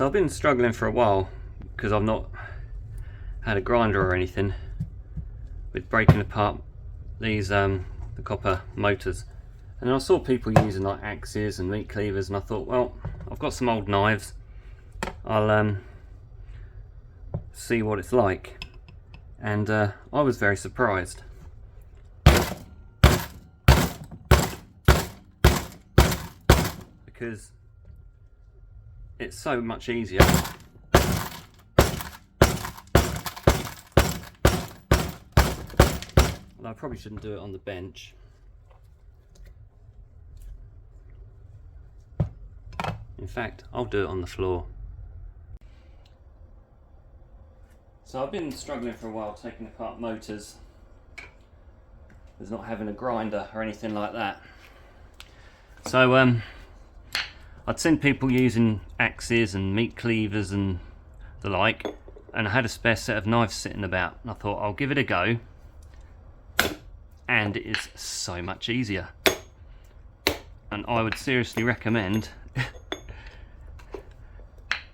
So I've been struggling for a while because I've not had a grinder or anything with breaking apart these the copper motors. And I saw people using like axes and meat cleavers, and I thought, well, I've got some old knives, I'll see what it's like. And I was very surprised. Because it's so much easier. Well, I probably shouldn't do it on the bench. In fact, I'll do it on the floor. So I've been struggling for a while taking apart motors. There's not having a grinder or anything like that. So I'd seen people using axes and meat cleavers and the like, and I had a spare set of knives sitting about, and I thought I'll give it a go. And it is so much easier. And I would seriously recommend,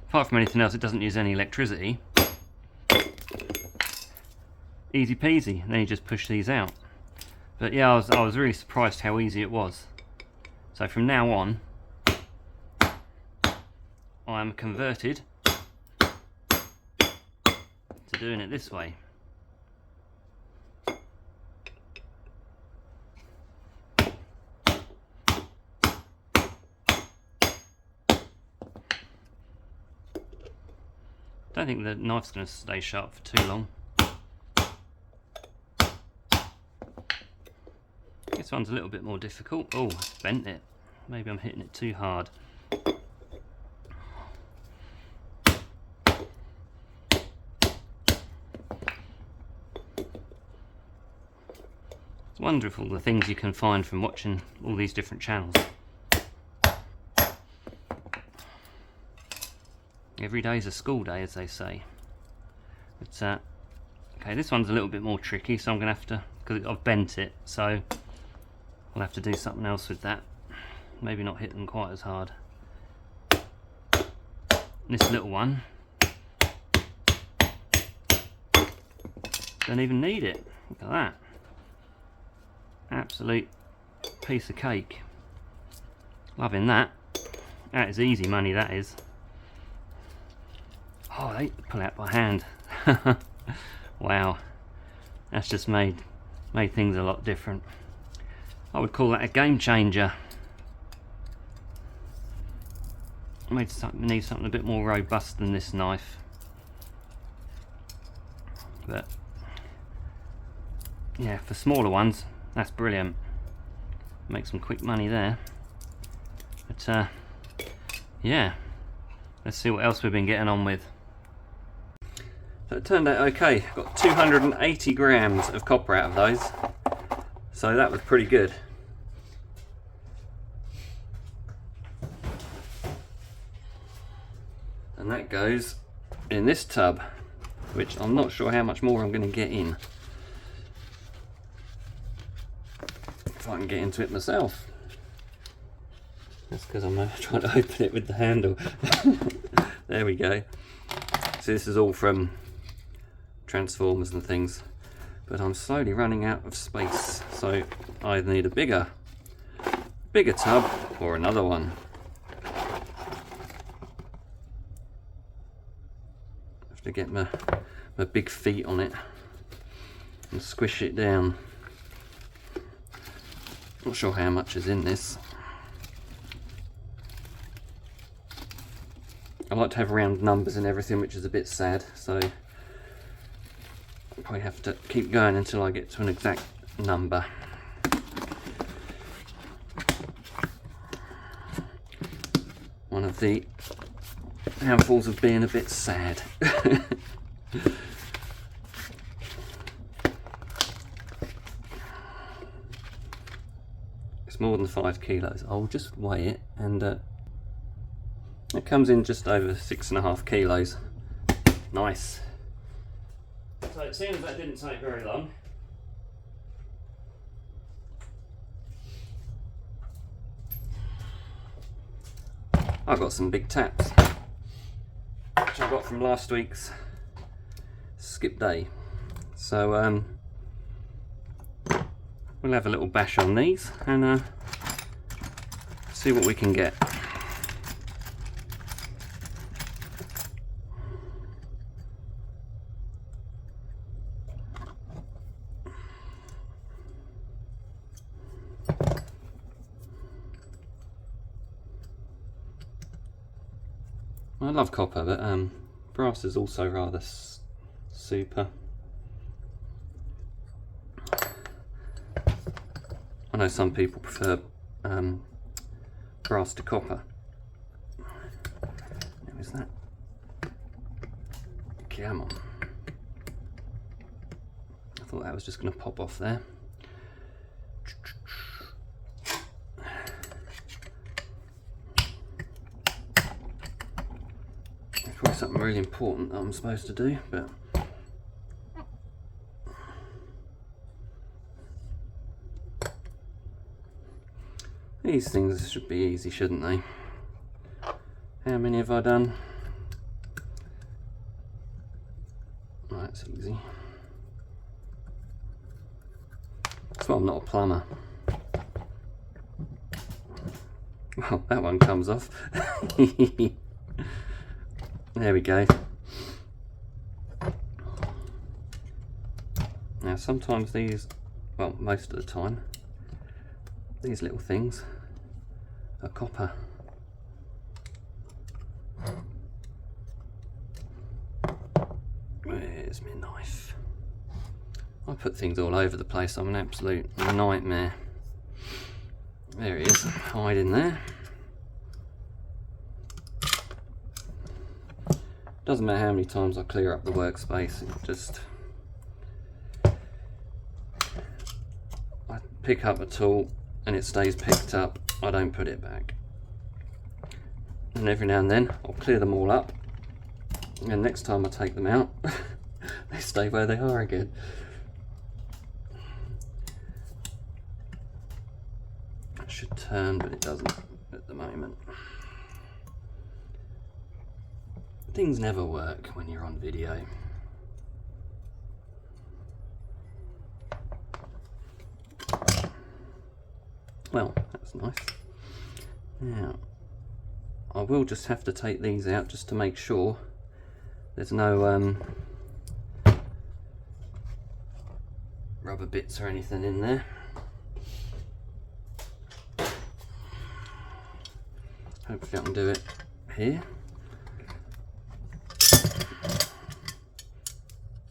apart from anything else, it doesn't use any electricity. Easy peasy, and then you just push these out. But yeah, I was really surprised how easy it was. So from now on, I am converted to doing it this way. Don't think the knife's going to stay sharp for too long. This one's a little bit more difficult. Oh, I bent it. Maybe I'm hitting it too hard. It's wonderful the things you can find from watching all these different channels. Every day's a school day, as they say. But okay, this one's a little bit more tricky, so I'm going to have to, because I've bent it, so I'll have to do something else with that. Maybe not hit them quite as hard. This little one, don't even need it. Look at that. Absolute piece of cake. Loving that. That is easy money, that is. Oh, they pull out by hand. Wow, that's just made things a lot different. I would call that a game changer. I need something a bit more robust than this knife. But yeah, for smaller ones, that's brilliant. Make some quick money there. But yeah, let's see what else we've been getting on with. So it turned out okay. Got 280 grams of copper out of those, so that was pretty good. And that goes in this tub, which I'm not sure how much more I'm going to get in. If I can get into it myself. That's because I'm trying to open it with the handle. There we go. So this is all from Transformers and things, but I'm slowly running out of space, so I either need a bigger tub or another one. Have to get my big feet on it and squish it down. Not sure how much is in this. I like to have round numbers and everything, which is a bit sad, so I'll probably have to keep going until I get to an exact number. One of the handfuls of being a bit sad. It's more than 5 kilos. I'll just weigh it, and it comes in just over 6.5 kilos. Nice. So it seems that didn't take very long. I've got some big taps. got from last week's skip day. So we'll have a little bash on these and see what we can get. I love copper, but brass is also rather super. I know some people prefer brass to copper. How is that? Come on. I thought that was just going to pop off there. It's probably something really important that I'm supposed to do, but these things should be easy, shouldn't they? How many have I done? Oh, that's easy. That's why I'm not a plumber. Well, that one comes off. There we go. Now sometimes these, well, most of the time, these little things are copper. Where's my knife? I put things all over the place. I'm an absolute nightmare. There he is, hiding there. Doesn't matter how many times I clear up the workspace, it just, I pick up a tool and it stays picked up, I don't put it back. And every now and then I'll clear them all up, and next time I take them out they stay where they are again. It should turn, but it doesn't at the moment. Things never work when you're on video. Well, that's nice. Now, I will just have to take these out just to make sure there's no rubber bits or anything in there. Hopefully I can do it here.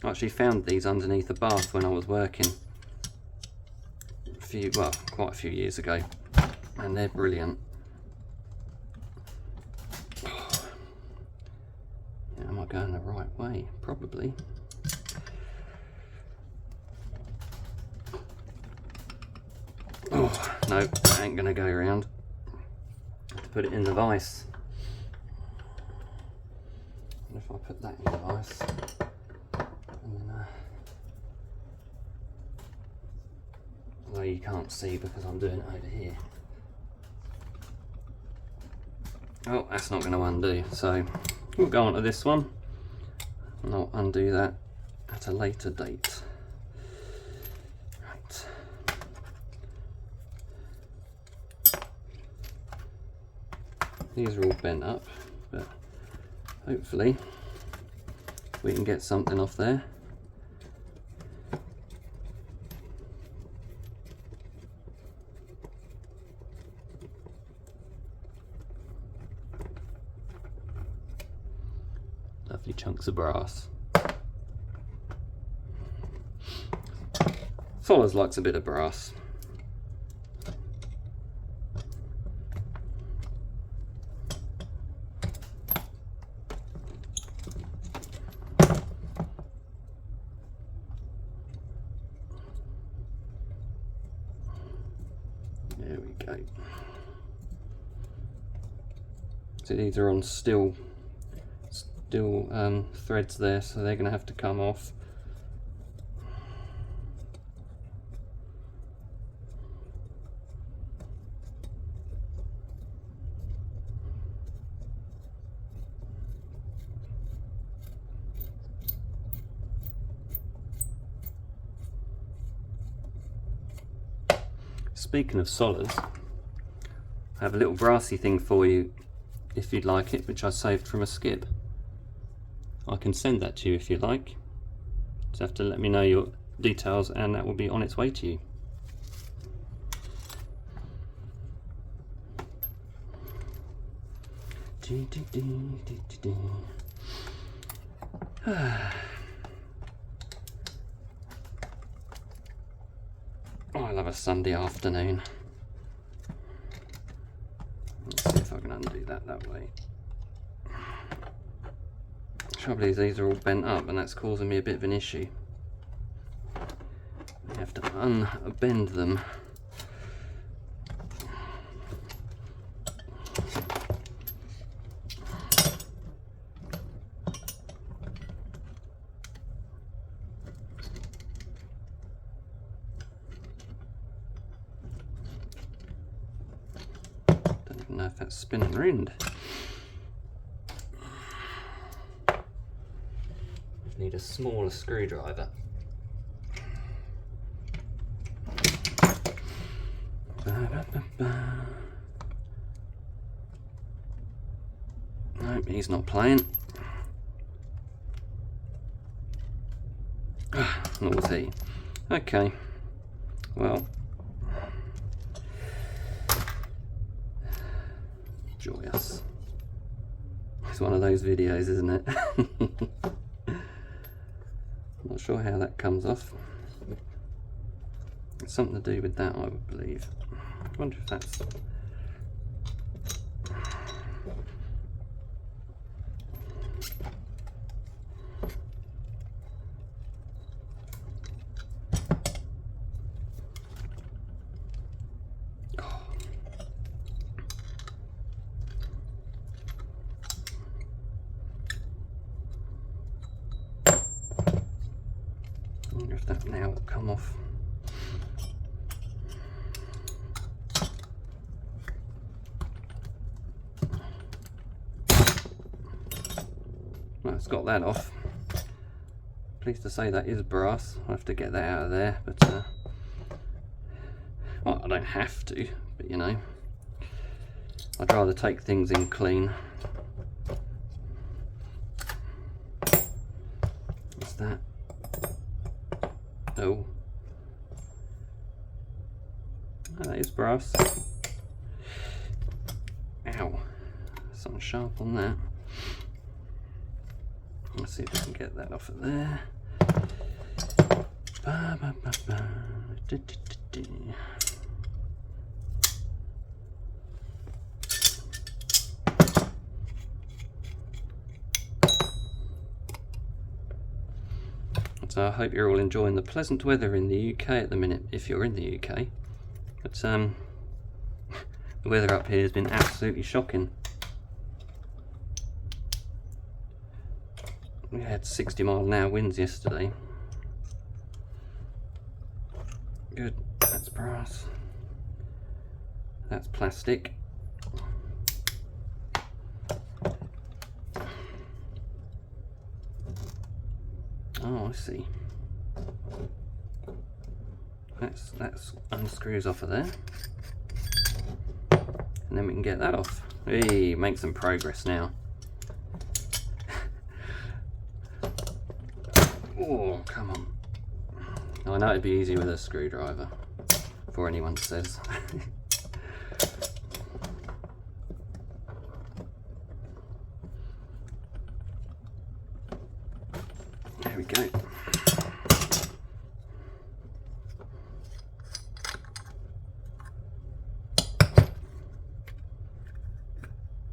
I actually found these underneath a bath when I was working quite a few years ago, and they're brilliant. Yeah, am I going the right way? Probably. Oh no, that ain't gonna go around. Have to put it in the vise. And if I put that in the vise, and then, although you can't see because I'm doing it over here. Oh, that's not going to undo, so we'll go on to this one and I'll undo that at a later date. Right. These are all bent up, but hopefully we can get something off there. Lovely chunks of brass. Solars likes a bit of brass. There we go. So these are on steel threads there, so they're going to have to come off. Speaking of solids, I have a little brassy thing for you if you'd like it, which I saved from a skip. I can send that to you if you like. Just have to let me know your details and that will be on its way to you. Oh, I love a Sunday afternoon. Let's see if I can undo that way. Trouble is, these are all bent up and that's causing me a bit of an issue. I have to unbend them. Don't even know if that's spinning round. Need a smaller screwdriver. Nope, he's not playing. Nor was he. Okay. Well. Joyous. It's one of those videos, isn't it? Not sure how that comes off. It's something to do with that, I would believe. I wonder if that's... I wonder if that now will come off. Well, it's got that off. Pleased to say that is brass. I'll have to get that out of there, but well, I don't have to, but you know, I'd rather take things in clean. What's that? Oh, that is brass. Ow, something sharp on that. Let's see if we can get that off of there. So I hope you're all enjoying the pleasant weather in the UK at the minute, if you're in the UK. But the weather up here has been absolutely shocking. We had 60-mile-an-hour winds yesterday. Good, that's brass. That's plastic. Oh, I see. That's unscrews off of there. And then we can get that off. Hey, make some progress now. Oh, come on. I know it'd be easier with a screwdriver, before anyone says. There we go.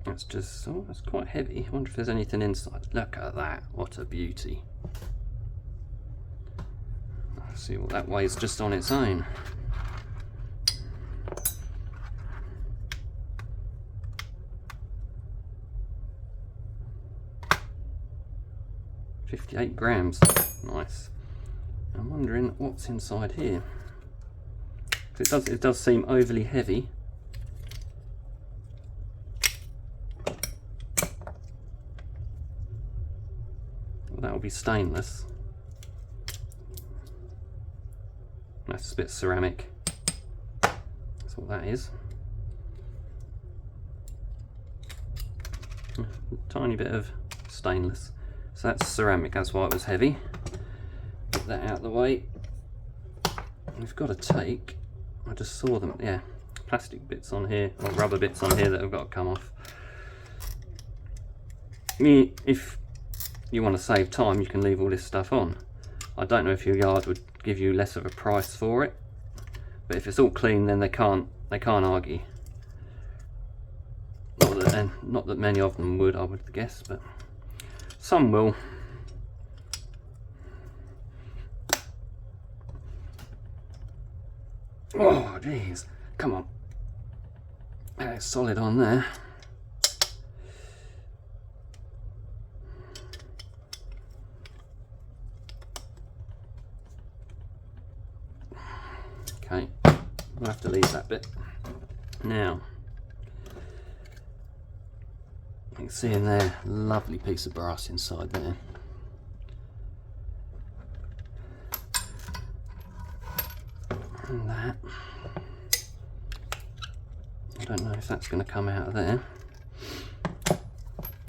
That's just, oh, that's quite heavy. I wonder if there's anything inside. Look at that, what a beauty. See what that weighs just on its own. $58 grams. Nice. I'm wondering what's inside here. It does seem overly heavy. Well, that will be stainless. That's a bit ceramic. That's what that is. A tiny bit of stainless. So that's ceramic, that's why it was heavy. Get that out of the way. We've got to take, I just saw them, yeah, plastic bits on here, or rubber bits on here that have got to come off. If you want to save time, you can leave all this stuff on. I don't know if your yard would give you less of a price for it, but if it's all clean, then they can't argue. Not that many of them would, I would guess, but some will. Oh jeez, come on. It's solid on there. Okay, we'll have to leave that bit. Now, you can see in there, lovely piece of brass inside there. And that, I don't know if that's going to come out of there.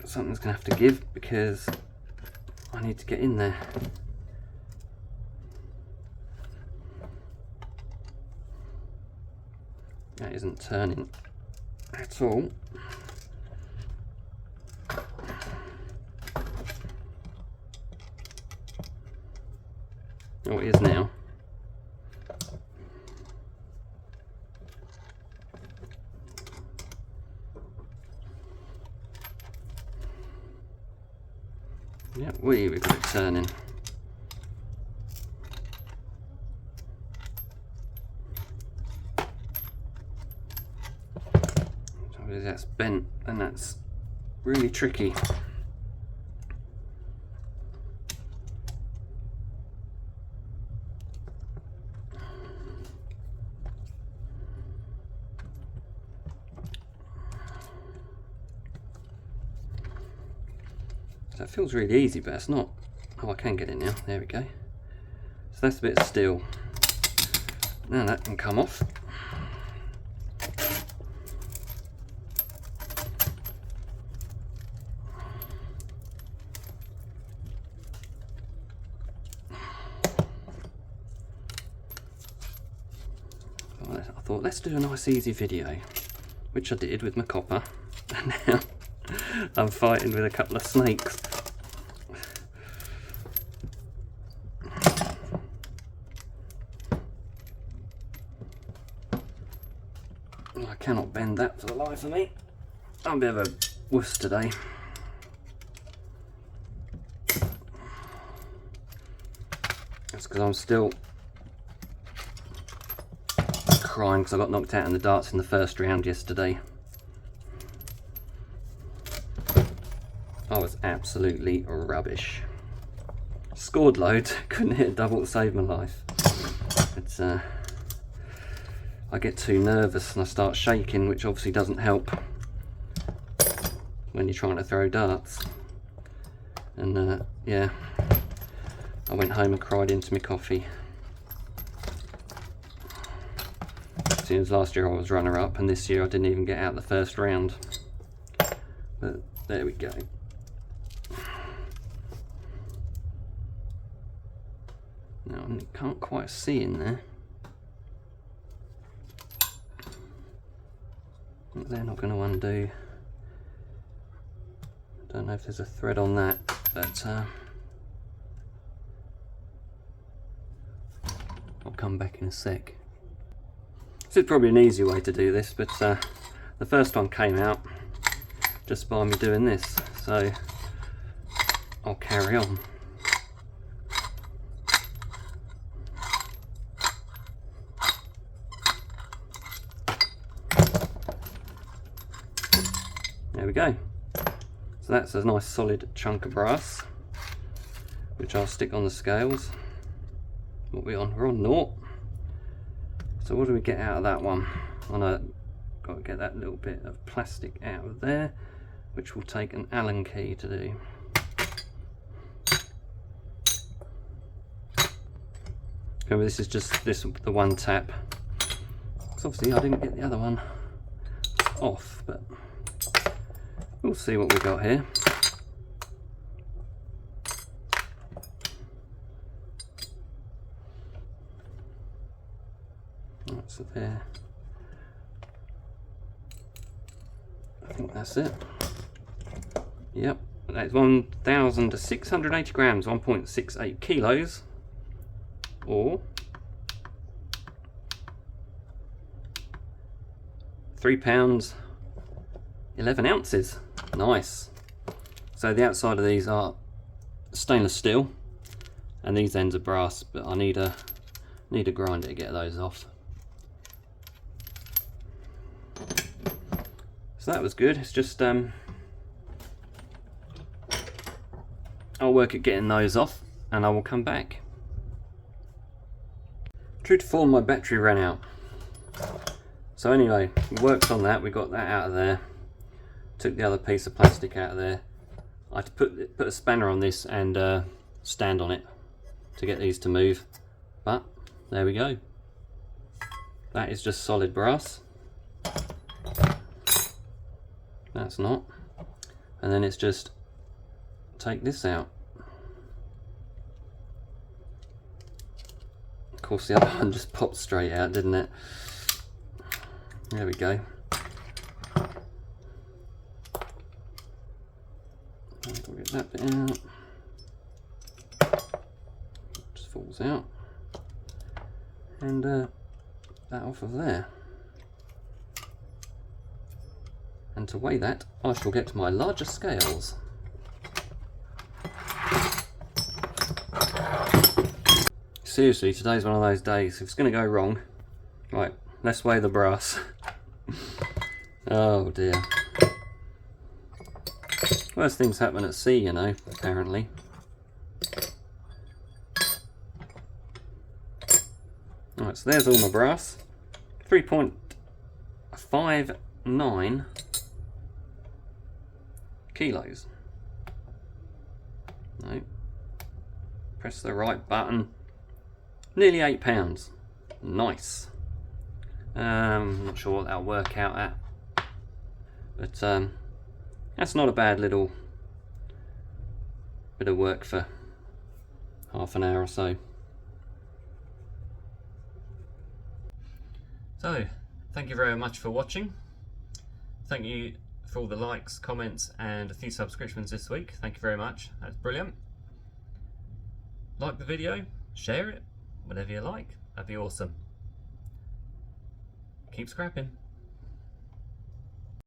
Something's going to have to give because I need to get in there. That isn't turning at all. Oh, it is now. Yeah, we've got it turning. That's bent, and that's really tricky. So it feels really easy, but it's not. Oh, I can get it now. There we go. So that's a bit of steel. Now that can come off. I thought, let's do a nice easy video, which I did with my copper, and now I'm fighting with a couple of snakes. I cannot bend that for the life of me. I'm a bit of a wuss today. That's because I'm still crying because I got knocked out in the darts in the first round yesterday. I was absolutely rubbish. Scored loads, couldn't hit a double to save my life. It's I get too nervous and I start shaking, which obviously doesn't help when you're trying to throw darts. And yeah, I went home and cried into my coffee. Since last year I was runner-up, and this year I didn't even get out the first round. But there we go. Now I can't quite see in there. They're not going to undo. I don't know if there's a thread on that, but I'll come back in a sec. This is probably an easier way to do this, but the first one came out just by me doing this, so I'll carry on. There we go. So that's a nice solid chunk of brass, which I'll stick on the scales. What are we on? We're on 0. So what do we get out of that one? I know, got to get that little bit of plastic out of there, which will take an Allen key to do. Remember, this is just the one tap. because obviously I didn't get the other one off, but we'll see what we got here. Right, so there, I think that's it. Yep, that's 1,680 grams, 1.68 kilos, or 3 pounds 11 ounces. Nice. So the outside of these are stainless steel and these ends are brass, but I need a grinder to get those off. So that was good. It's just I'll work at getting those off and I will come back. True to form, my battery ran out. So anyway, we worked on that, we got that out of there, took the other piece of plastic out of there. I had to put a spanner on this and stand on it to get these to move, but there we go. That is just solid brass. That's not. And then it's just take this out. Of course the other one just popped straight out, didn't it? There we go. We'll get that bit out. Just falls out. And that off of there. And to weigh that, I shall get my larger scales. Seriously, today's one of those days. If it's going to go wrong, right, let's weigh the brass. Oh dear. Worst things happen at sea, you know, apparently. Alright, so there's all my brass. 3.59 kilos. No. Press the right button. Nearly 8 pounds. Nice. Not sure what that'll work out at, but that's not a bad little bit of work for half an hour or so. So, thank you very much for watching. Thank you for all the likes, comments and a few subscriptions this week. Thank you very much, that's brilliant. Like the video, share it, whatever you like, that'd be awesome. Keep scrapping.